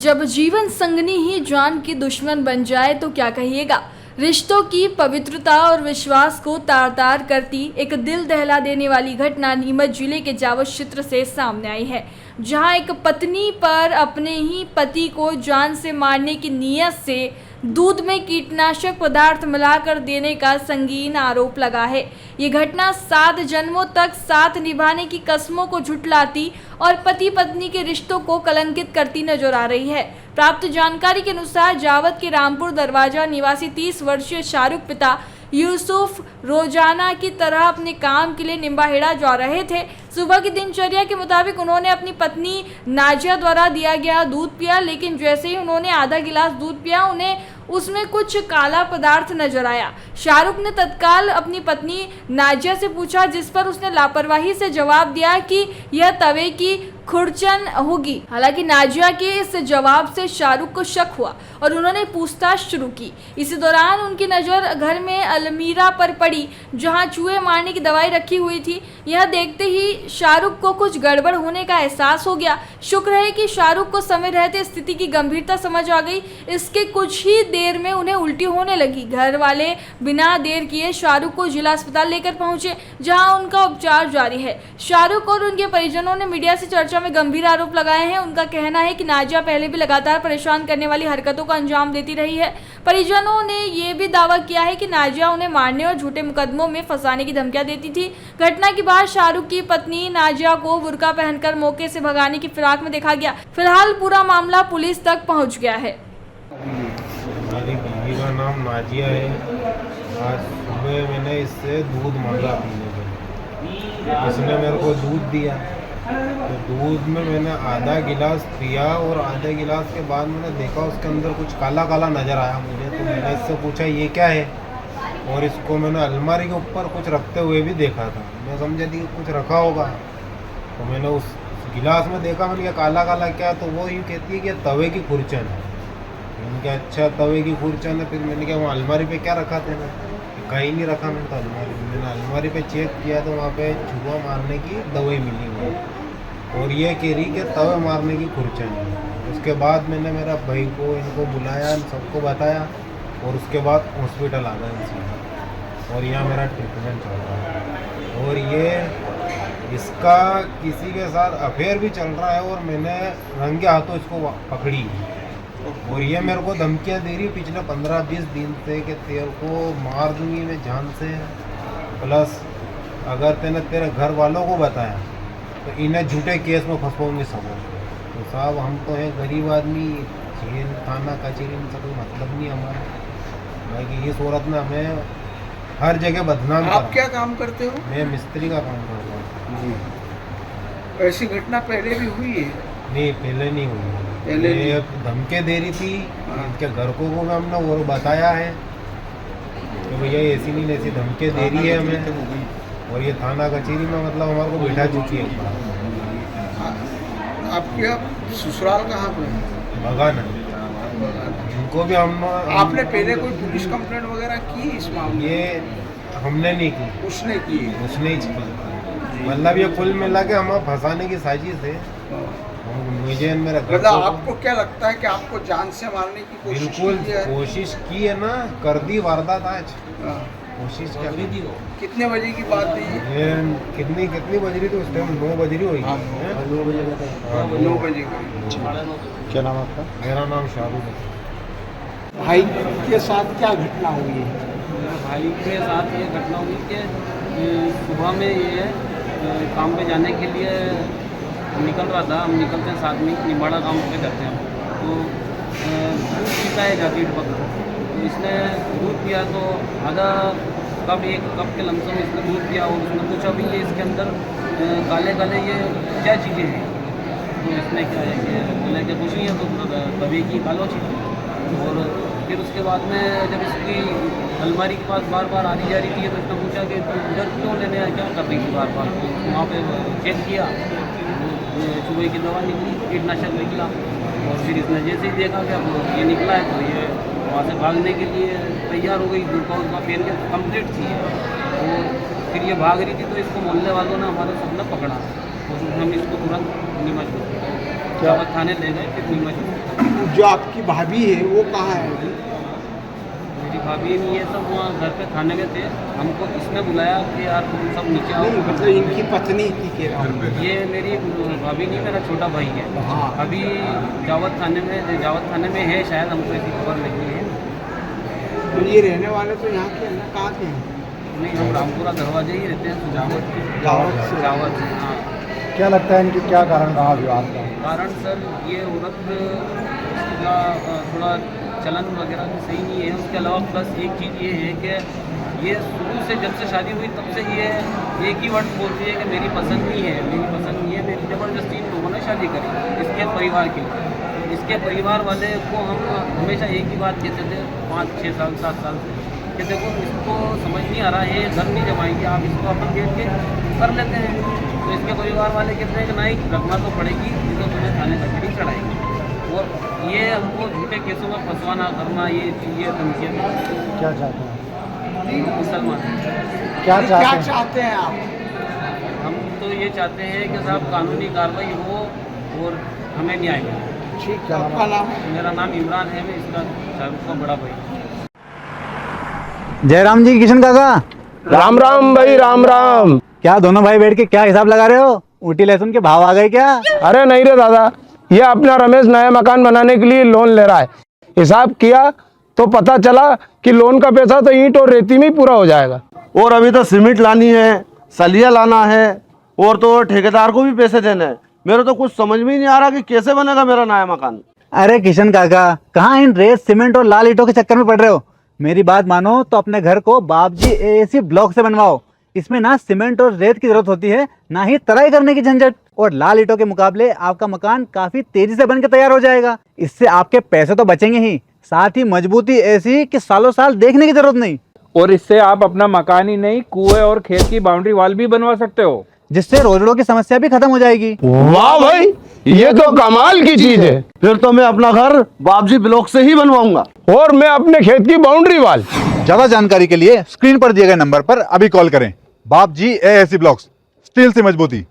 जब जीवन संगनी ही जान की दुश्मन बन जाए तो क्या कहिएगा। रिश्तों की पवित्रता और विश्वास को तार तार करती एक दिल दहला देने वाली घटना नीमच जिले के जावस क्षेत्र से सामने आई है, जहां एक पत्नी पर अपने ही पति को जान से मारने की नीयत से दूध में कीटनाशक पदार्थ मिलाकर देने का संगीन आरोप लगा है। ये घटना 7 जन्मों तक साथ निभाने की कस्मों को झुठलाती और पति पत्नी के रिश्तों को कलंकित करती नजर आ रही है। प्राप्त जानकारी के अनुसार जावत के रामपुर दरवाजा निवासी 30 वर्षीय शाहरुख पिता यूसुफ रोजाना की तरह अपने काम के लिए निम्बाहेड़ा जा रहे थे। सुबह की दिनचर्या के मुताबिक उन्होंने अपनी पत्नी नाजिया द्वारा दिया गया दूध पिया, लेकिन जैसे ही उन्होंने आधा गिलास दूध पिया उन्हें उसमें कुछ काला पदार्थ नजर आया। शाहरुख ने तत्काल अपनी पत्नी नाजिया से पूछा, जिस पर उसने लापरवाही से जवाब दिया कि यह तवे की खुरचन होगी। हालांकि नाजिया के इस जवाब से शाहरुख को शक हुआ और उन्होंने पूछताछ शुरू की। इसी दौरान उनकी नज़र घर में अलमीरा पर पड़ी, जहां चूहे मारने की दवाई रखी हुई थी। यह देखते ही शाहरुख को कुछ गड़बड़ होने का एहसास हो गया। शुक्र है कि शाहरुख को समय रहते स्थिति की गंभीरता समझ आ गई। इसके कुछ ही देर में उन्हें उल्टी होने लगी। घर वाले बिना देर किए शाहरुख को जिला अस्पताल लेकर पहुंचे, जहां उनका उपचार जारी है। शाहरुख और उनके परिजनों ने मीडिया से चर्चा में गंभीर आरोप लगाए हैं। उनका कहना है कि नाजिया पहले भी लगातार परेशान करने वाली हरकतों को अंजाम देती रही है। परिजनों ने यह भी दावा किया है कि नाजिया उन्हें मारने और झूठे मुकदमों में फंसाने की धमकियां देती थी। घटना के बाद शाहरुख की पत्नी नाजिया को बुर्का पहनकर मौके से भगाने की फिराक में देखा गया। फिलहाल पूरा मामला पुलिस तक पहुंच गया है। मेरी बीवी का नाम नाजिया है। आज सुबह मैंने इससे दूध मांगा पीने के लिए। इसने मेरे को दूध दिया, तो दूध में मैंने आधा गिलास पिया और आधे गिलास के बाद मैंने देखा उसके अंदर कुछ काला काला नज़र आया मुझे। तो मैंने इससे पूछा ये क्या है, और इसको मैंने अलमारी के ऊपर कुछ रखते हुए भी देखा था। मैं समझा थी कि कुछ रखा होगा, तो मैंने उस गिलास में देखा, मैंने कहा काला काला क्या, तो वो यूँ कहती है कि तवे की खुरचन है। मैंने कहा अच्छा तवे की खुरचन है। फिर मैंने कहा वहाँ अलमारी पे क्या रखा था, कहीं नहीं रखा। मैंने तो मैंने अलमारी पे चेक किया तो वहाँ पे चूहा मारने की दवाई मिली हुई, और ये कह रही कि तवे मारने की खुरचन है। उसके बाद मैंने मेरा भाई को इनको बुलाया, सबको बताया, और उसके बाद हॉस्पिटल आ गया इनसे, और यहाँ मेरा ट्रीटमेंट चल रहा है। और ये इसका किसी के साथ अफेयर भी चल रहा है, और मैंने रंगे हाथों इसको पकड़ी, और ये मेरे को धमकियाँ दे रही पिछले 15-20 दिन से कि तेरे को मार दूंगी मैं जान से, प्लस अगर तेने तेरे घर वालों को बताया तो इन्हें झूठे केस में फंसवाऊंगी सब। तो साहब हम तो हैं गरीब आदमी, जेल थाना कचहरी में कोई मतलब नहीं हमारा। बाकी इस औरत ने हमें हर जगह बदनाम आप क्या काम करते हो? मैं मिस्त्री का काम करता हूँ जी। ऐसी घटना पहले भी हुई है? नहीं पहले नहीं हुई। पहले ये धमके दे रही थी, इनके घर को भी हमने वो बताया है कि भैया ऐसी नहीं ऐसी धमके दे रही है हमें, और ये थाना कचहरी में मतलब हमारे को बिठा चुकी है। आपके ससुराल कहाँ पर है? भगाना इनको भी हम। आपने पहले कोई पुलिस कंप्लेंट वगैरह की इस मामले? ये हमने नहीं की, उसने की है। उसने ही की। मतलब ये कुल मिला के हमें फंसाने की साजिश है। मुझे मेरा घर मतलब आपको क्या लगता है कि आपको जान से मारने की कोशिश बिल्कुल की है? कोशिश की है ना, कर दी वारदात आज। हाँ। कोशिश कर दी। कितने बजे की बात है ये? ये कितनी बज रही थी उस टाइम? 9 बज रही होगी। 9 बजे का। 9 बजे का। क्या नाम आपका? मेरा नाम शाहरुख है। भाई के साथ क्या घटना हुई है? भाई के साथ ये घटना हुई कि सुबह में ये काम पे जाने के लिए निकल रहा था। हम निकलते हैं साथ में, निम्बाड़ा काम पे करते हैं। तो दूध पीता है जैकेट पकड़, तो इसने दूध पिया तो आधा कप, 1 कप के लमसम इसने दूध पिया, और उसने पूछा भी ये इसके अंदर काले काले ये क्या चीज़ें हैं। तो इसने क्या है कि बोले कि कुछ नहीं है, तो तवे की कालो चीज़। और फिर उसके बाद में जब इसकी अलमारी के पास बार बार आती जा रही थी, तो इसने पूछा कि तू उधर क्यों लेने आया, क्या कर रही थी बार बार। तो वहाँ पे चेक किया, चूहे की दवा निकली, कीटनाशक निकला, और फिर इसने जैसे ही देखा कि अब ये निकला है तो ये वहाँ से भागने के लिए तैयार हो गई। बुर्का उर्का पहन के कंप्लीट थी, और फिर ये भाग रही थी। तो इसको मोहल्ले वालों ने हमारे सबने पकड़ा, और हम इसको तुरंत नीमच थाने ले गए। फिर नीमच जो आपकी भाभी है वो कहाँ है अभी? मेरी भाभी नहीं है, सब वहाँ घर पे खाने में थे। हमको इसने बुलाया कि यार तुम सब नीचे आओ। नहीं, मतलब इनकी पत्नी की कह रहा हूँ। ये मेरी भाभी नहीं, मेरा छोटा भाई है। हाँ। अभी जावत खाने में है शायद, हमको ऐसी खबर नहीं है। तो ये रहने वाले तो यहाँ के ना, कहाँ के हैं? नहीं, हम रामपुरा दरवाजे ही रहते हैं, जावत के। जावत से। हाँ। क्या लगता है इनकी क्या कारण रहा विवाद का? कारण सर ये औरत का थोड़ा चलन वगैरह भी सही नहीं है। उसके अलावा प्लस एक चीज़ ये है कि ये शुरू से जब से शादी हुई तब से ये एक ही वर्ड बोलती है कि मेरी पसंद नहीं है, मेरी पसंद नहीं है। मेरी ज़बरदस्ती इन लोगों ने शादी करी इसके परिवार के लिए। इसके परिवार वाले को हम हमेशा एक ही बात कहते थे 5, 6 साल 7 साल से कि देखो इसको समझ नहीं आ रहा है, ये घर नहीं जमाएंगे, आप इसको अपन देख के कर लेते हैं। तो इसके परिवार वाले कहते हैं कि नहीं, रखना तो पड़ेगी, इसे तुम्हें थाने तक नहीं चढ़ाएंगे। और ये हमको झूठे केसों में फंसवाना करना, ये धमकियाँ क्या चाहते हैं? मुसलमान क्या क्या चाहते हैं? चाहते हैं आप? हम तो ये चाहते हैं कि साहब कानूनी कार्रवाई हो और हमें न्याय मिले। ठीक है, आपका नाम? मेरा नाम इमरान है, मैं इसका शाहरुख का बड़ा भाई। जयराम जी, किशन काका, राम राम भाई, राम राम। क्या दोनों भाई बैठ के क्या हिसाब लगा रहे हो? ऊटी लहसुन के भाव आ गए क्या? अरे नहीं रे दादा, ये अपना रमेश नया मकान बनाने के लिए लोन ले रहा है। हिसाब किया तो पता चला कि लोन का पैसा तो ईंट और रेती में ही पूरा हो जाएगा। और अभी तो सीमेंट लानी है, सलिया लाना है, और तो ठेकेदार को भी पैसे देने हैं। मेरे तो कुछ समझ में ही नहीं आ रहा कि कैसे बनेगा मेरा नया मकान। अरे किशन काका, कहाँ इन रेत सीमेंट और लाल ईंटों के चक्कर में पड़ रहे हो? मेरी बात मानो तो अपने घर को बाबजी एएसी ब्लॉक से बनवाओ। इसमें ना सीमेंट और रेत की जरूरत होती है, ना ही तराई करने की झंझट। और लाल ईंटों के मुकाबले आपका मकान काफी तेजी से बनकर तैयार हो जाएगा। इससे आपके पैसे तो बचेंगे ही, साथ ही मजबूती ऐसी कि सालों साल देखने की जरूरत नहीं। और इससे आप अपना मकान ही नहीं, कुएं और खेत की बाउंड्री वॉल भी बनवा सकते हो, जिससे रोजड़ों की समस्या भी खत्म हो जाएगी। वाह भाई, ये तो कमाल की चीज है। फिर तो मैं अपना घर बाबजी ब्लॉक से ही बनवाऊंगा। और मैं अपने खेत की बाउंड्री वाल। ज्यादा जानकारी के लिए स्क्रीन पर दिए गए नंबर पर अभी कॉल करें। बाबजी एएसी ब्लॉक्स, स्टील से मजबूती।